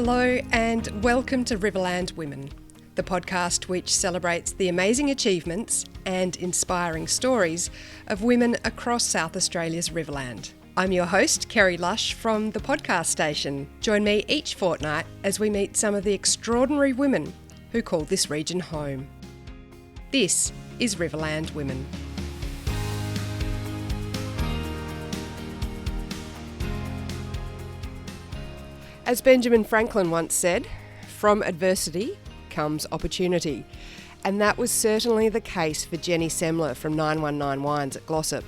Hello and welcome to Riverland Women, the podcast which celebrates the amazing achievements and inspiring stories of women across South Australia's Riverland. I'm your host, Kerry Lush from the podcast station. Join me each fortnight as we meet some of the extraordinary women who call this region home. This is Riverland Women. As Benjamin Franklin once said, from adversity comes opportunity. And that was certainly the case for Jenny Semmler from 919 Wines at Glossop.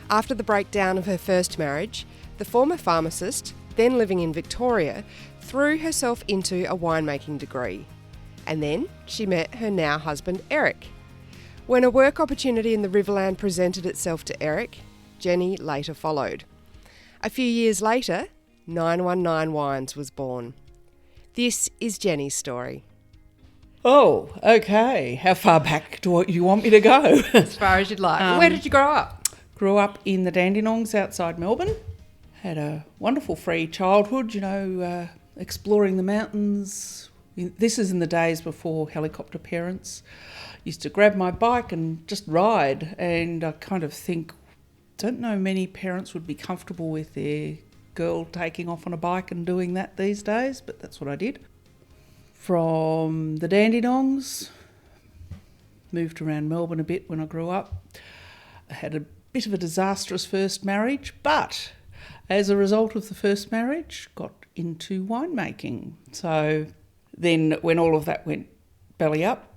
After the breakdown of her first marriage, the former pharmacist, then living in Victoria, threw herself into a winemaking degree. And then she met her now husband Eric. When a work opportunity in the Riverland presented itself to Eric, Jenny later followed. A few years later, 919 Wines was born. This is Jenny's story. Oh, okay. How far back do you want me to go? As far as you'd like. Where did you grow up? Grew up in the Dandenongs outside Melbourne. Had a wonderful free childhood, exploring the mountains. This is in the days before helicopter parents. Used to grab my bike and just ride. And I kind of don't know many parents would be comfortable with their girl taking off on a bike and doing that these days, but that's what I did. From the Dandenongs, moved around Melbourne a bit when I grew up. I had a bit of a disastrous first marriage, but as a result of the first marriage, got into winemaking. So then when all of that went belly up,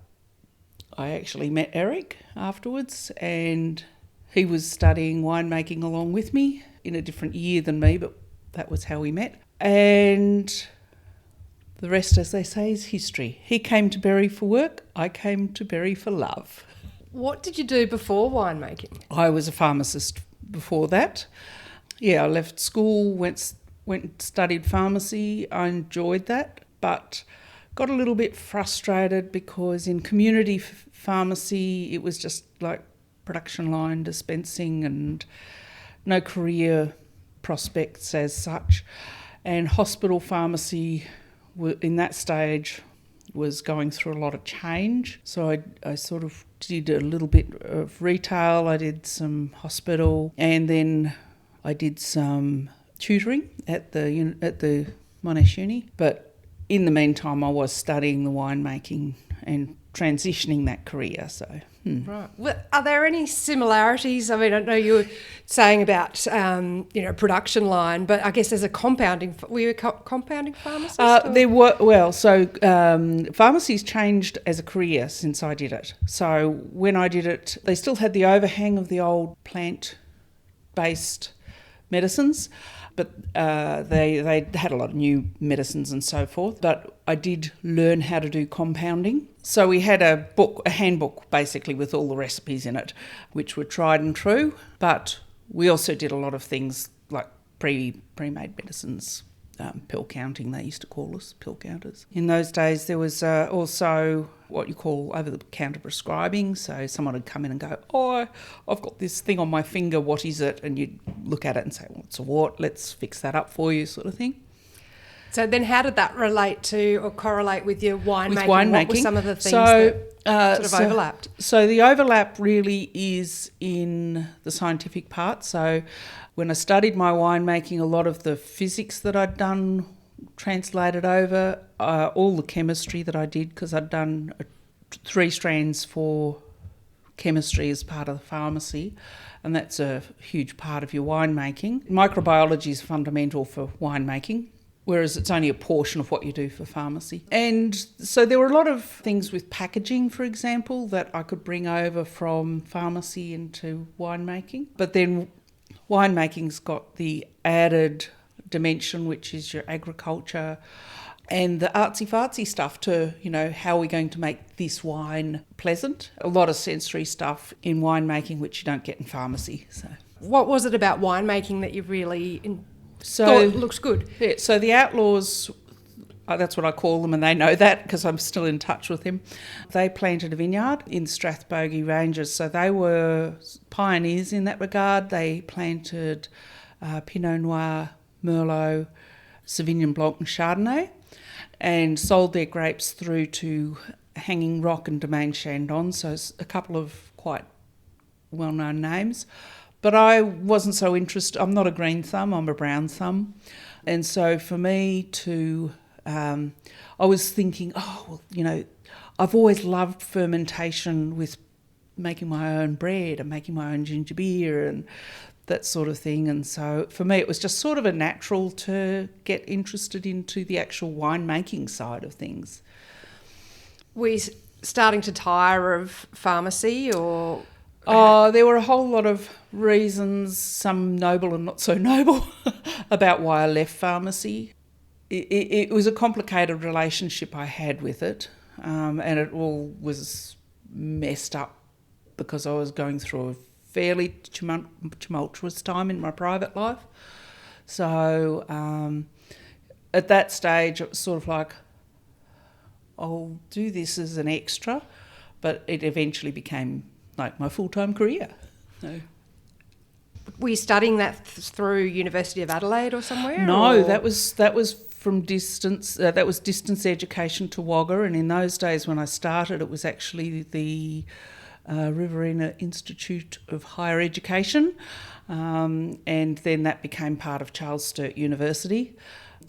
I actually met Eric afterwards, and he was studying winemaking along with me in a different year than me, but that was how we met. And the rest, as they say, is history. He came to Berry for work. I came to Berry for love. What did you do before winemaking? I was a pharmacist before that. Yeah, I left school, went and studied pharmacy. I enjoyed that, but got a little bit frustrated because in community pharmacy, it was just like production line dispensing and no career prospects as such. And hospital pharmacy in that stage was going through a lot of change. So I sort of did a little bit of retail, I did some hospital, and then I did some tutoring at the Monash Uni. But in the meantime, I was studying the winemaking and transitioning that career. So Right. Well, are there any similarities? I mean, I know you were saying about production line, but I guess as a were you a compounding pharmacist? Pharmacy's changed as a career since I did it. So when I did it, they still had the overhang of the old plant-based medicines, but they had a lot of new medicines and so forth. But I did learn how to do compounding. So we had a handbook basically with all the recipes in it, which were tried and true. But we also did a lot of things like pre-made medicines, pill counting, they used to call us, pill counters. In those days there was also what you call over-the-counter prescribing. So someone would come in and go, oh, I've got this thing on my finger, what is it? And you'd look at it and say, well, it's a wart, let's fix that up for you, sort of thing. So then how did that relate to or correlate with your winemaking? With winemaking. What were some of the things that overlapped? So the overlap really is in the scientific part. So when I studied my winemaking, a lot of the physics that I'd done translated over, all the chemistry that I did, because I'd done 3 strands for chemistry as part of the pharmacy, and that's a huge part of your winemaking. Microbiology is fundamental for winemaking, whereas it's only a portion of what you do for pharmacy. And so there were a lot of things with packaging, for example, that I could bring over from pharmacy into winemaking. But then winemaking's got the added dimension, which is your agriculture and the artsy-fartsy stuff to, how are we going to make this wine pleasant? A lot of sensory stuff in winemaking, which you don't get in pharmacy. So, what was it about winemaking that you really thought it looks good? Yeah, so the Outlaws, that's what I call them, and they know that because I'm still in touch with him. They planted a vineyard in Strathbogie Ranges, so they were pioneers in that regard. They planted Pinot Noir, Merlot, Sauvignon Blanc and Chardonnay. and sold their grapes through to Hanging Rock and Domaine Chandon, so it's a couple of quite well-known names. But I wasn't so interested. I'm not a green thumb, I'm a brown thumb. And so for me to, I was thinking, I've always loved fermentation with making my own bread and making my own ginger beer and that sort of thing. And so for me, it was just sort of a natural to get interested into the actual winemaking side of things. Were you starting to tire of pharmacy or...? There were a whole lot of reasons, some noble and not so noble, about why I left pharmacy. It was a complicated relationship I had with it, and it all was messed up because I was going through a fairly tumultuous time in my private life. So at that stage, it was sort of like, I'll do this as an extra, but it eventually became like my full-time career. So. Were you studying that through University of Adelaide or somewhere? No, or? that was from distance. That was distance education to Wagga, and in those days when I started, it was actually the Riverland Institute of Higher Education, and then that became part of Charles Sturt University,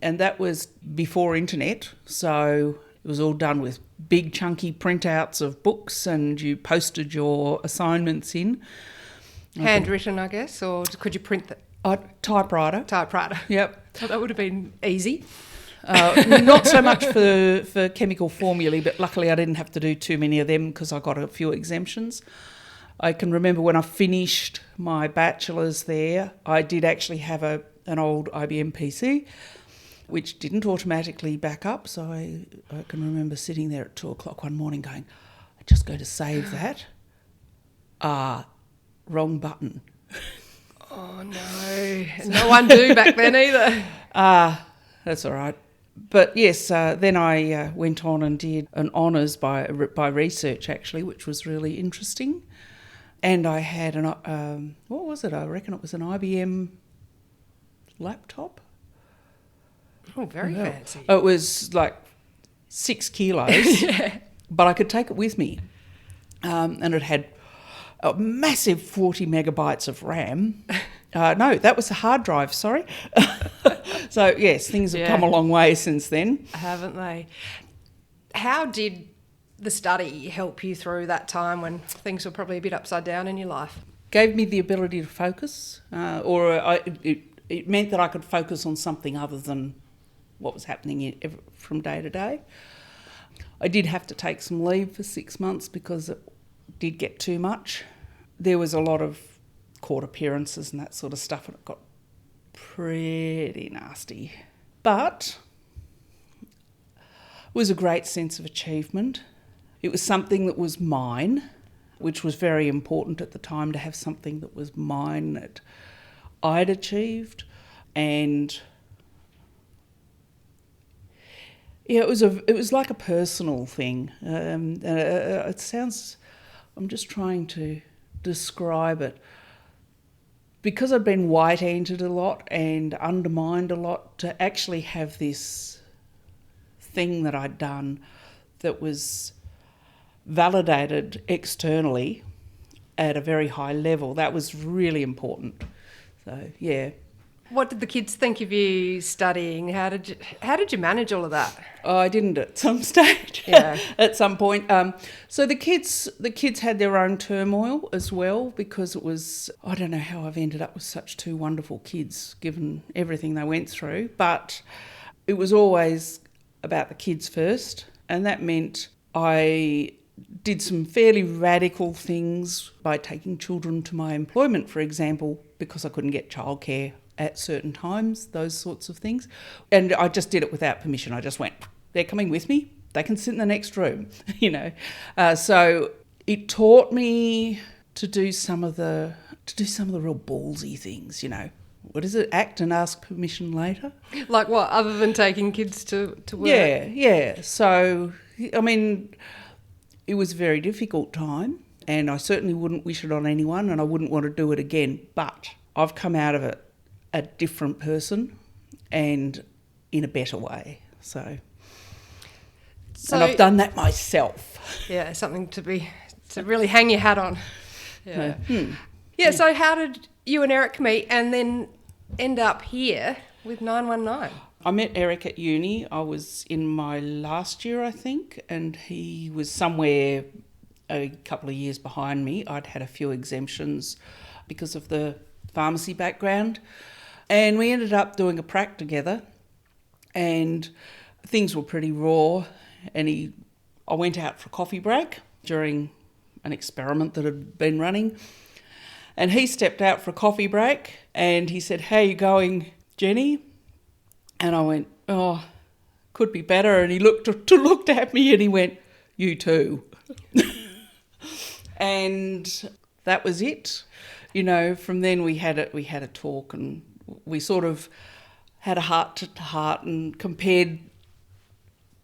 and that was before internet, so it was all done with big chunky printouts of books, and you posted your assignments in. Handwritten, I guess, or could you print that? Typewriter. Typewriter. Yep. So that would have been easy. Not so much for chemical formulae, but luckily I didn't have to do too many of them because I got a few exemptions. I can remember when I finished my bachelor's there, I did actually have an old IBM PC, which didn't automatically back up. So I can remember sitting there at 2:00 one morning going, I'm just going to save that. Wrong button. Oh, no. No one do back then either. That's all right. But yes, then I went on and did an honours by research, actually, which was really interesting. And I had what was it? I reckon it was an IBM laptop. Oh, very fancy. It was like 6 kilos, Yeah. but I could take it with me. And it had a massive 40 megabytes of RAM. No, that was a hard drive, sorry. So, yes, things have come a long way since then. Haven't they? How did the study help you through that time when things were probably a bit upside down in your life? Gave me the ability to focus, it meant that I could focus on something other than what was happening from day to day. I did have to take some leave for 6 months because it did get too much. There was a lot of court appearances and that sort of stuff, and it got pretty nasty. But it was a great sense of achievement. It was something that was mine, which was very important at the time, to have something that was mine that I'd achieved. And yeah, it was like a personal thing. It sounds, I'm just trying to describe it. Because I'd been white-anted a lot and undermined a lot, to actually have this thing that I'd done that was validated externally at a very high level, that was really important. So, yeah. What did the kids think of you studying? How did you manage all of that? Oh, I didn't at some stage. Yeah. At some point. So the kids had their own turmoil as well, because it was, I don't know how I've ended up with such two wonderful kids given everything they went through, but it was always about the kids first, and that meant I did some fairly radical things by taking children to my employment, for example, because I couldn't get childcare at certain times, those sorts of things. And I just did it without permission. I just went, they're coming with me, they can sit in the next room, you know. So it taught me to do some of the real ballsy things, you know. What is it? Act and ask permission later. Like what, other than taking kids to work? Yeah. So, I mean, it was a very difficult time, and I certainly wouldn't wish it on anyone, and I wouldn't want to do it again. But I've come out of it a different person and in a better way. So And I've done that myself. Yeah, something to really hang your hat on. Yeah. Yeah, so how did you and Eric meet and then end up here with 919? I met Eric at uni. I was in my last year, I think, and he was somewhere a couple of years behind me. I'd had a few exemptions because of the pharmacy background, and we ended up doing a prac together, and things were pretty raw, and I went out for a coffee break during an experiment that had been running, and he stepped out for a coffee break, and he said, "How you going, Jenny?" And I went, "Oh, could be better." And he looked at me and he went, "You too." And that was it. You know, from then we had a talk, and we sort of had a heart-to-heart and compared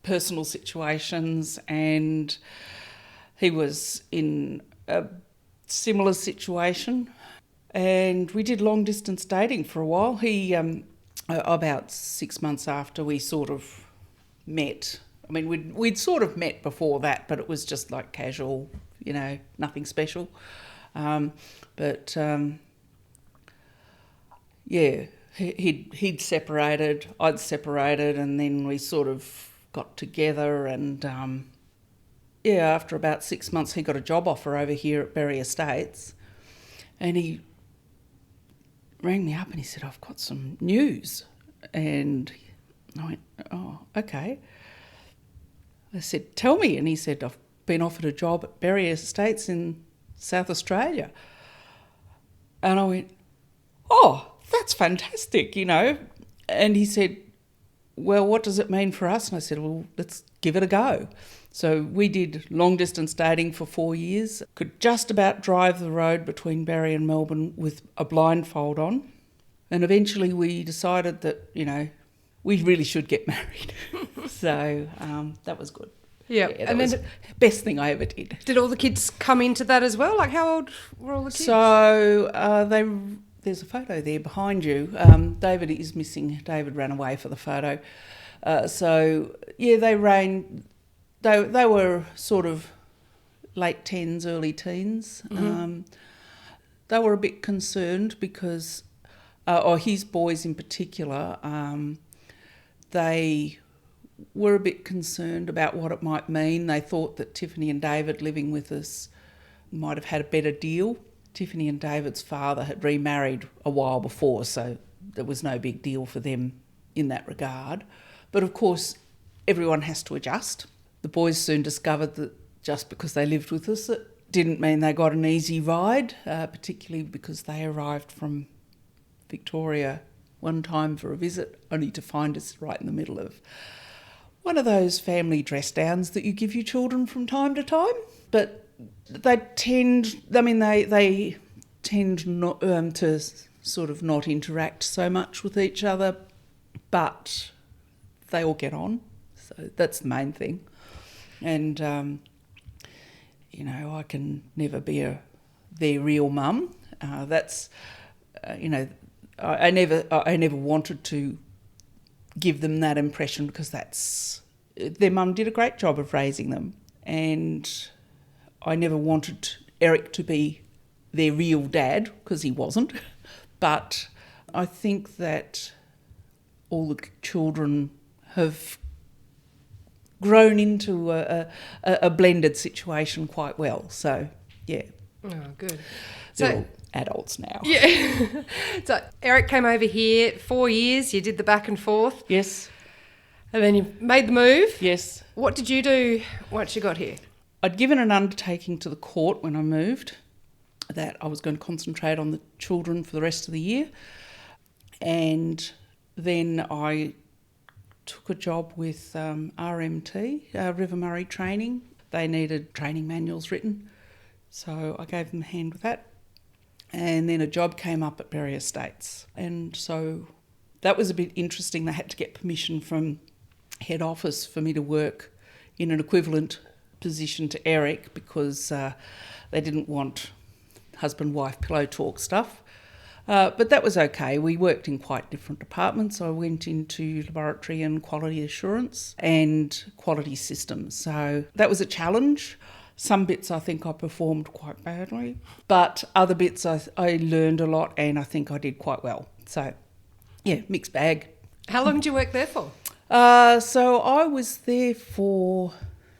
personal situations, and he was in a similar situation, and we did long-distance dating for a while. He about 6 months after we sort of met. I mean, we'd sort of met before that, but it was just like casual, you know, nothing special. Yeah, he'd separated, I'd separated, and then we sort of got together, and after about 6 months he got a job offer over here at Berry Estates, and he rang me up and he said, "I've got some news." And I went, "Oh, okay." I said, "Tell me." And he said, "I've been offered a job at Berry Estates in South Australia." And I went, "Oh, that's fantastic, you know." And he said, "Well, what does it mean for us?" And I said, "Well, let's give it a go." So we did long distance dating for 4 years. Could just about drive the road between Berry and Melbourne with a blindfold on. And eventually we decided that, you know, we really should get married. So that was good. Yeah, that and was then the best thing I ever did. Did all the kids come into that as well? Like, how old were all the kids? So there's a photo there behind you. David is missing. David ran away for the photo. They were sort of late teens, early teens. Mm-hmm. They were a bit concerned because, his boys in particular, they were a bit concerned about what it might mean. They thought that Tiffany and David living with us might have had a better deal. Tiffany and David's father had remarried a while before, so there was no big deal for them in that regard. But of course, everyone has to adjust. The boys soon discovered that just because they lived with us, it didn't mean they got an easy ride, particularly because they arrived from Victoria one time for a visit, only to find us right in the middle of one of those family dress downs that you give your children from time to time. But they tend not to sort of not interact so much with each other, but they all get on. So that's the main thing. And, I can never be their real mum. I never wanted to give them that impression, because their mum did a great job of raising them, and I never wanted Eric to be their real dad, because he wasn't. But I think that all the children have grown into a blended situation quite well. So, yeah. Oh, good. They're all adults now. Yeah. So Eric came over here 4 years. You did the back and forth. Yes. And then you made the move. Yes. What did you do once you got here? I'd given an undertaking to the court when I moved that I was going to concentrate on the children for the rest of the year. And then I took a job with RMT, River Murray Training. They needed training manuals written, so I gave them a hand with that. And then a job came up at Berry Estates, and so that was a bit interesting. They had to get permission from head office for me to work in an equivalent position to Eric, because they didn't want husband-wife pillow talk stuff. But that was okay. We worked in quite different departments. I went into laboratory and quality assurance and quality systems. So that was a challenge. Some bits I think I performed quite badly, but other bits I learned a lot and I think I did quite well. So, yeah, mixed bag. How long did you work there for? So I was there for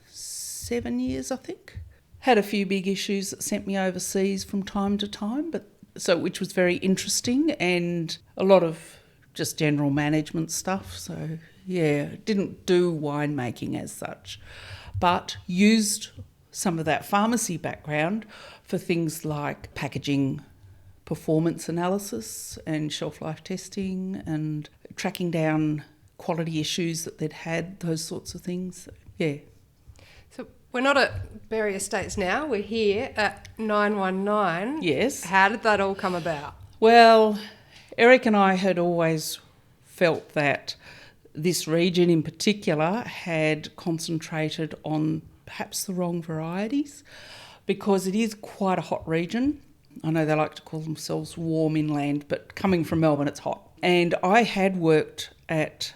7 years, I think. Had a few big issues that sent me overseas from time to time, which was very interesting, and a lot of just general management stuff. So, yeah, didn't do winemaking as such, but used some of that pharmacy background for things like packaging, performance analysis and shelf life testing and tracking down quality issues that they'd had, those sorts of things. Yeah. So we're not at Berry Estates now, we're here at 919. Yes. How did that all come about? Well, Eric and I had always felt that this region in particular had concentrated on perhaps the wrong varieties, because it is quite a hot region. I know they like to call themselves warm inland, but coming from Melbourne, it's hot. And I had worked at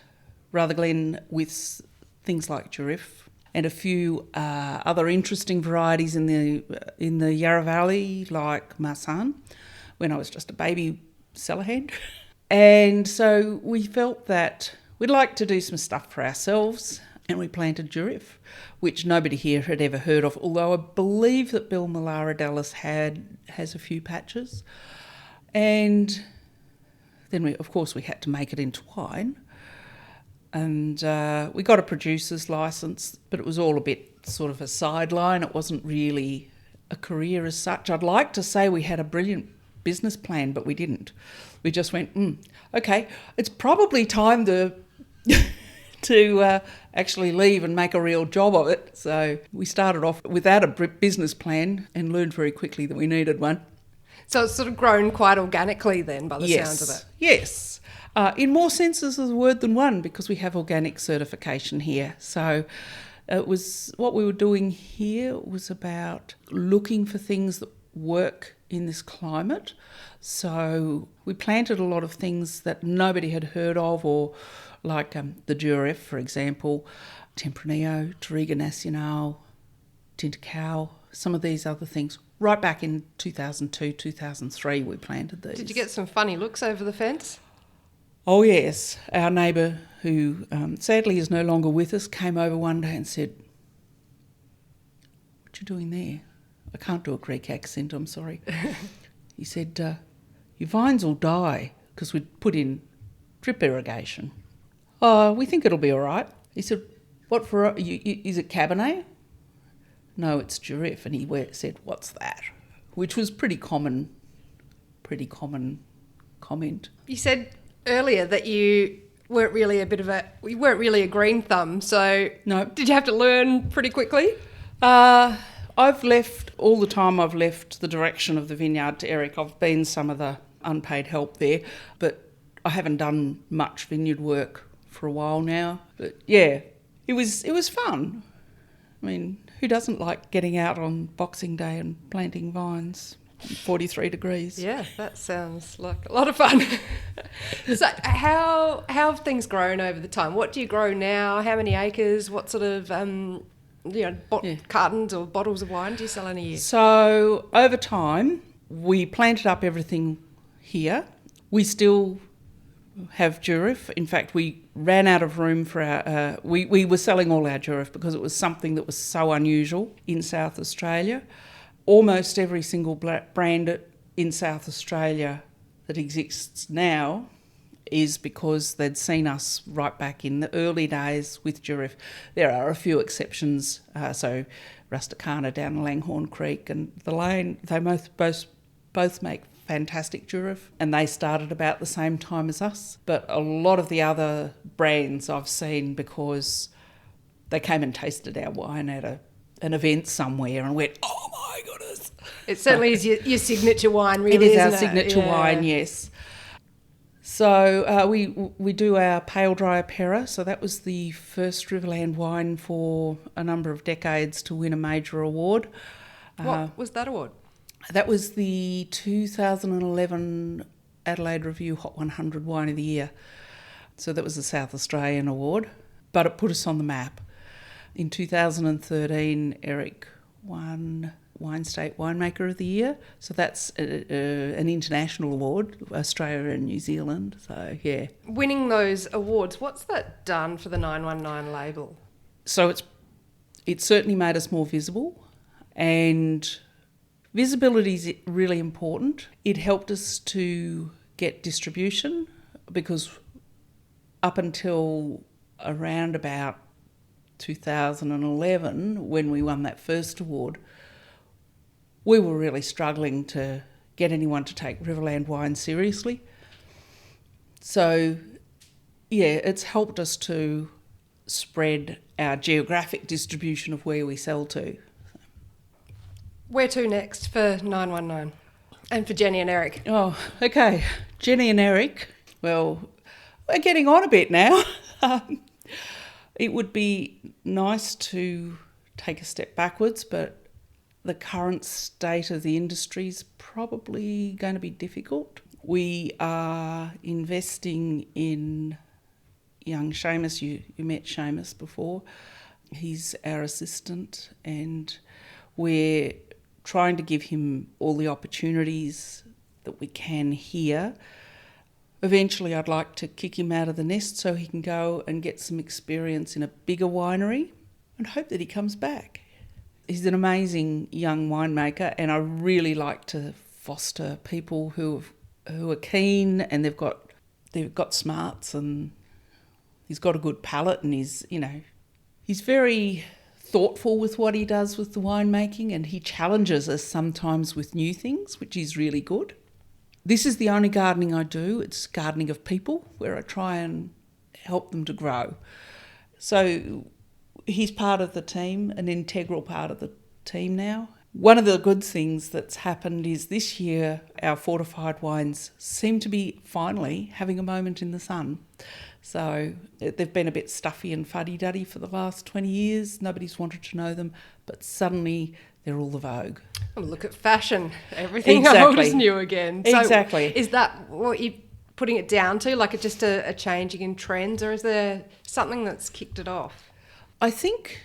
Rutherglen with things like Giraffe and a few other interesting varieties in the Yarra Valley, like Marsan, when I was just a baby cellar hand. And so we felt that we'd like to do some stuff for ourselves, and we planted Giraffe, which nobody here had ever heard of, although I believe that Bill Malaradellis has a few patches. And then, we had to make it into wine. And we got a producer's licence, but it was all a bit sort of a sideline. It wasn't really a career as such. I'd like to say we had a brilliant business plan, but we didn't. We just went, okay, it's probably time to actually leave and make a real job of it. So we started off without a business plan and learned very quickly that we needed one. So it's sort of grown quite organically then, by the sounds of it. Yes. In more senses of the word than one, because we have organic certification here. So what we were doing here was about looking for things that work in this climate. So we planted a lot of things that nobody had heard of, or like the Giraffe, for example, Tempranillo, Touriga Nacional, Tintacow, some of these other things. Right back in 2002, 2003, we planted these. Did you get some funny looks over the fence? Oh, yes. Our neighbour, who sadly is no longer with us, came over one day and said, "What you doing there?" I can't do a Greek accent, I'm sorry. He said, "Your vines will die," because we'd put in drip irrigation. "Oh, we think it'll be all right." He said, "What for? Is it Cabernet?" "No, it's Giraffe." And he said, "What's that?" Which was pretty common comment. You said earlier that you weren't really a green thumb, so No. Did you have to learn pretty quickly? I've left the direction of the vineyard to Eric. I've been some of the unpaid help there, but I haven't done much vineyard work for a while now. But yeah, it was fun. I mean, who doesn't like getting out on Boxing Day and planting vines? 43 degrees. Yeah, that sounds like a lot of fun. So how have things grown over the time? What do you grow now? How many acres? What sort of cartons or bottles of wine do you sell in a year? So over time, we planted up everything here. We still have Giraffe. In fact, we ran out of room for our... we were selling all our Giraffe because it was something that was so unusual in South Australia. Almost every single brand in South Australia that exists now is because they'd seen us right back in the early days with Giraffe. There are a few exceptions, so Rusticana down Langhorne Creek and the Lane, they both make fantastic Giraffe, and they started about the same time as us. But a lot of the other brands I've seen because they came and tasted our wine at an event somewhere and went, "Oh my goodness." It certainly is your signature wine, really, It is isn't our signature wine, yes. So we do our pale dry Apera. So that was the first Riverland wine for a number of decades to win a major award. What was that award? That was the 2011 Adelaide Review Hot 100 Wine of the Year. So that was a South Australian award, but it put us on the map. In 2013, Eric won Wine State Winemaker of the Year. So that's an international award, Australia and New Zealand. So, yeah. Winning those awards, what's that done for the 919 label? So it's certainly made us more visible, and visibility is really important. It helped us to get distribution because up until around about 2011, when we won that first award, we were really struggling to get anyone to take Riverland wine seriously. So, yeah, it's helped us to spread our geographic distribution of where we sell to. Where to next for 919? And for Jenny and Eric? Oh, okay. Jenny and Eric, well, we're getting on a bit now. It would be nice to take a step backwards, but the current state of the industry is probably going to be difficult. We are investing in young Seamus. You met Seamus before. He's our assistant, and we're trying to give him all the opportunities that we can here. Eventually, I'd like to kick him out of the nest so he can go and get some experience in a bigger winery and hope that he comes back. He's an amazing young winemaker, and I really like to foster people who are keen, and they've got smarts, and he's got a good palate, and he's very thoughtful with what he does with the winemaking, and he challenges us sometimes with new things, which is really good. This is the only gardening I do. It's gardening of people, where I try and help them to grow. So he's part of the team, an integral part of the team now. One of the good things that's happened is this year our fortified wines seem to be finally having a moment in the sun. So they've been a bit stuffy and fuddy-duddy for the last 20 years. Nobody's wanted to know them, but suddenly they're all the vogue. Oh, look at fashion. Everything old is new again. So exactly. Is that what you're putting it down to, like just a changing in trends, or is there something that's kicked it off? I think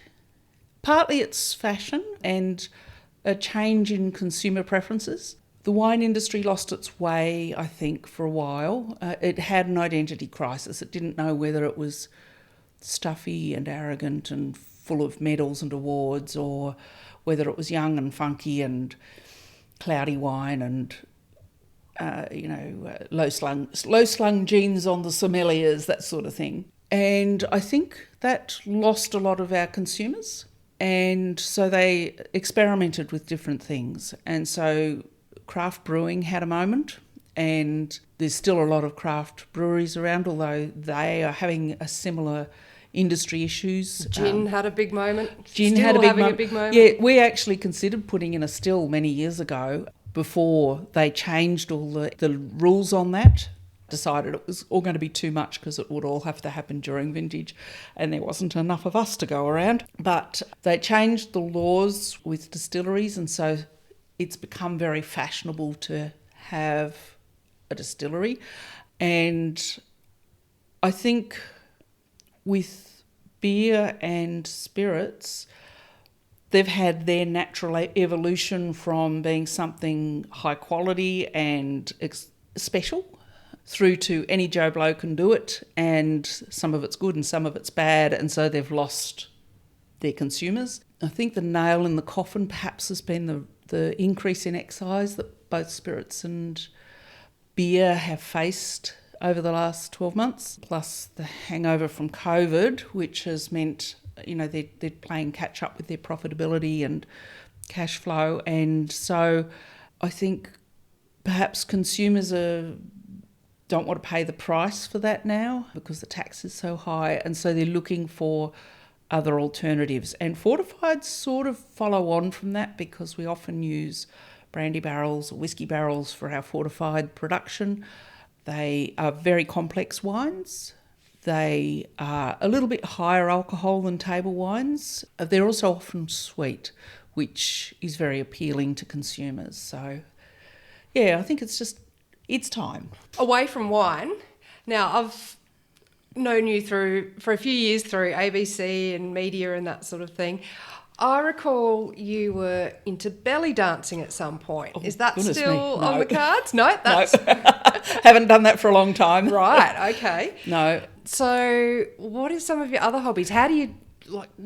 partly it's fashion and a change in consumer preferences. The wine industry lost its way, I think, for a while. It had an identity crisis. It didn't know whether it was stuffy and arrogant and full of medals and awards, or whether it was young and funky and cloudy wine and low-slung jeans on the sommeliers, that sort of thing. And I think that lost a lot of our consumers. And so they experimented with different things. And so craft brewing had a moment, and there's still a lot of craft breweries around, although they are having a similar industry ishes. Gin had a big moment. Gin Still had a big big moment. Yeah, we actually considered putting in a still many years ago before they changed all the rules on that. Decided it was all going to be too much because it would all have to happen during vintage, and there wasn't enough of us to go around. But they changed the laws with distilleries, and so it's become very fashionable to have a distillery. And I think with beer and spirits, they've had their natural evolution from being something high quality and special through to any Joe Blow can do it, and some of it's good and some of it's bad, and so they've lost their consumers. I think the nail in the coffin perhaps has been the increase in excise that both spirits and beer have faced over the last 12 months, plus the hangover from COVID, which has meant, they're playing catch up with their profitability and cash flow. And so I think perhaps consumers don't want to pay the price for that now because the tax is so high, and so they're looking for other alternatives. And fortifieds sort of follow on from that, because we often use brandy barrels or whiskey barrels for our fortified production. They are very complex wines. They are a little bit higher alcohol than table wines. They're also often sweet, which is very appealing to consumers. So, yeah, I think it's just it's time. Away from wine, now I've known you for a few years through ABC and media and that sort of thing. I recall you were into belly dancing at some point. Is that still on the cards? No, that's... No. Haven't done that for a long time. Right, okay. No. So what are some of your other hobbies? How do you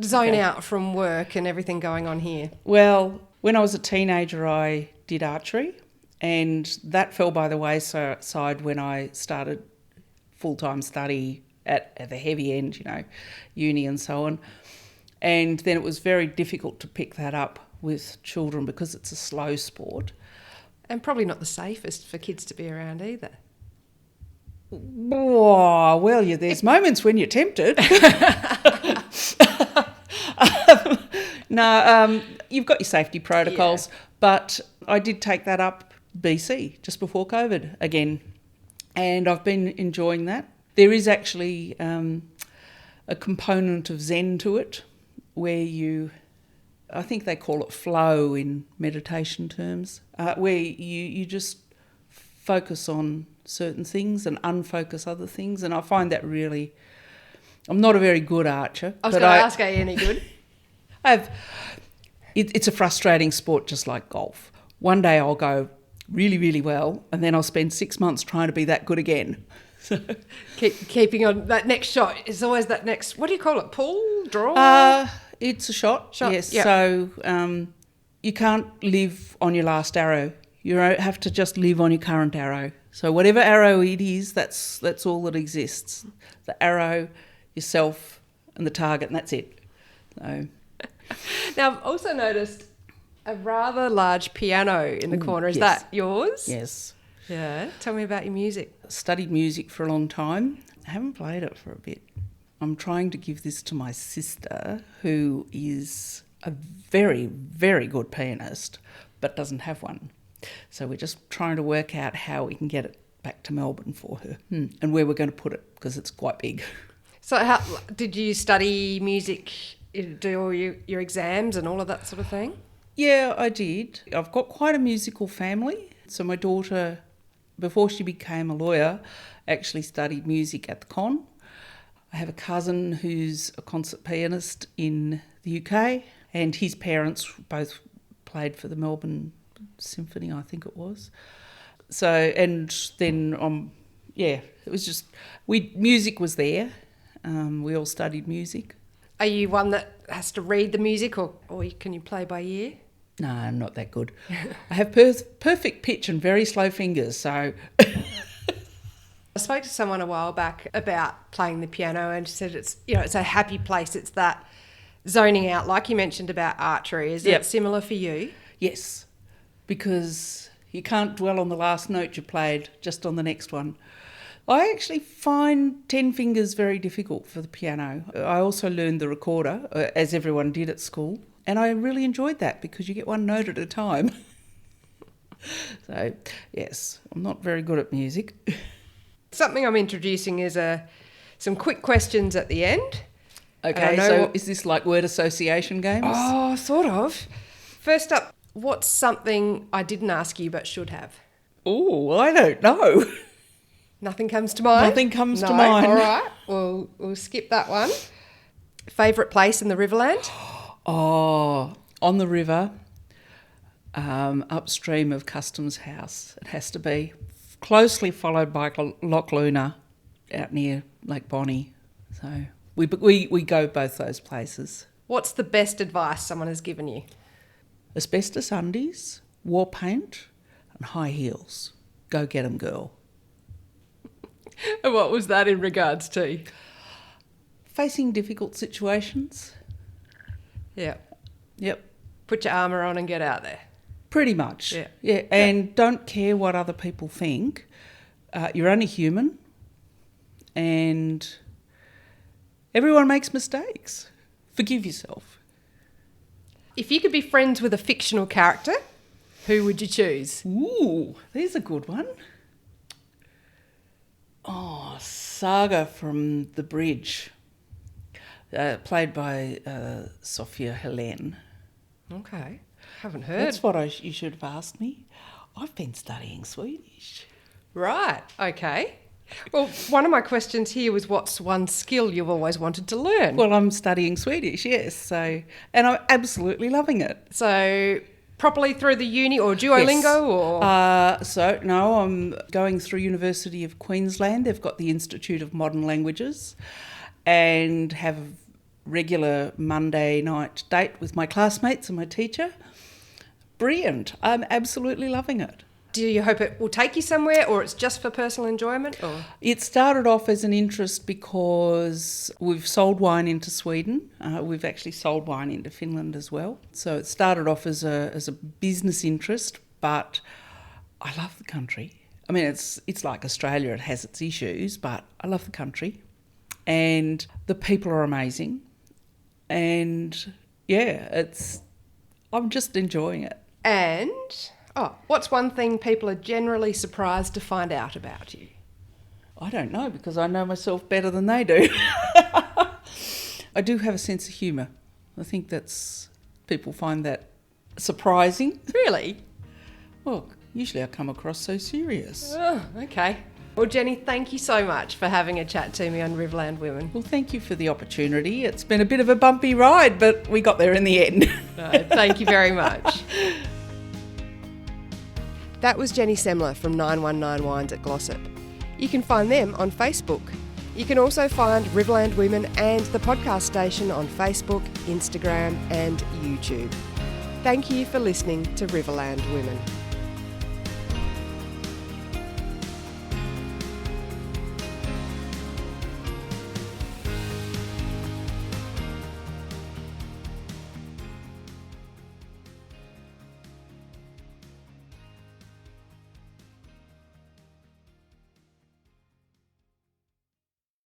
zone out from work and everything going on here? Well, when I was a teenager, I did archery, and that fell by the wayside when I started full-time study at the heavy end, uni and so on. And then it was very difficult to pick that up with children because it's a slow sport. And probably not the safest for kids to be around either. Oh, well, there's moments when you're tempted. No, you've got your safety protocols, but I did take that up BC just before COVID again, and I've been enjoying that. There is actually a component of Zen to it, where I think they call it flow in meditation terms, where you just focus on certain things and unfocus other things, and I find that really... I'm not a very good archer. I was going to ask, are you any good? It's a frustrating sport just like golf. One day I'll go really, really well, and then I'll spend 6 months trying to be that good again. Keeping on that next shot is always that next... What do you call it? Pull? Draw? It's a shot, yes. Yep. So you can't live on your last arrow. You have to just live on your current arrow. So whatever arrow it is, that's all that exists. The arrow, yourself, and the target, and that's it. So. Now, I've also noticed a rather large piano in the corner. Is that yours? Yes. Yeah. Tell me about your music. I studied music for a long time. I haven't played it for a bit. I'm trying to give this to my sister, who is a very, very good pianist, but doesn't have one. So we're just trying to work out how we can get it back to Melbourne for her and where we're going to put it, because it's quite big. So how did you study music, do all your exams and all of that sort of thing? Yeah, I did. I've got quite a musical family. So my daughter, before she became a lawyer, actually studied music at the Con. I have a cousin who's a concert pianist in the UK, and his parents both played for the Melbourne Symphony, I think it was. So, and then, it was just, music was there. We all studied music. Are you one that has to read the music, or can you play by ear? No, I'm not that good. I have perfect pitch and very slow fingers, so... I spoke to someone a while back about playing the piano, and she said it's a happy place. It's that zoning out, like you mentioned about archery. Is it similar for you? Yes, because you can't dwell on the last note you played, just on the next one. I actually find 10 fingers very difficult for the piano. I also learned the recorder, as everyone did at school, and I really enjoyed that because you get one note at a time. So, yes, I'm not very good at music. Something I'm introducing is some quick questions at the end. Okay, so is this like word association games? Oh, sort of. First up, what's something I didn't ask you but should have? Oh, I don't know. Nothing comes to mind? Nothing comes to mind. All right, we'll skip that one. Favourite place in the Riverland? Oh, on the river, upstream of Customs House. It has to be. Closely followed by Loch Luna out near Lake Bonnie. So we go both those places. What's the best advice someone has given you? Asbestos undies, war paint and high heels. Go get 'em, girl. And what was that in regards to? Facing difficult situations. Yeah. Yep. Put your armour on and get out there. Pretty much. Yeah. And don't care what other people think. You're only human, and everyone makes mistakes. Forgive yourself. If you could be friends with a fictional character, who would you choose? Ooh, there's a good one. Oh, Saga from The Bridge, played by Sophia Helene. Okay, haven't heard. That's what you should have asked me. I've been studying Swedish. Right, okay. Well, one of my questions here was, what's one skill you've always wanted to learn? Well, I'm studying Swedish, yes, and I'm absolutely loving it. So, properly through the uni or Duolingo? Yes. No, I'm going through University of Queensland. They've got the Institute of Modern Languages and have a regular Monday night date with my classmates and my teacher. Brilliant. I'm absolutely loving it. Do you hope it will take you somewhere, or it's just for personal enjoyment? Or? It started off as an interest because we've sold wine into Sweden. We've actually sold wine into Finland as well. So it started off as a business interest, but I love the country. I mean, it's like Australia. It has its issues, but I love the country. And the people are amazing. And yeah, I'm just enjoying it. And... what's one thing people are generally surprised to find out about you? I don't know, because I know myself better than they do. I do have a sense of humour. I think people find that surprising. Really? Well, usually I come across so serious. Oh, okay. Well, Jenny, thank you so much for having a chat to me on Riverland Women. Well, thank you for the opportunity. It's been a bit of a bumpy ride, but we got there in the end. Thank you very much. That was Jenny Semmler from 919 Wines at Glossop. You can find them on Facebook. You can also find Riverland Women and the podcast station on Facebook, Instagram and YouTube. Thank you for listening to Riverland Women.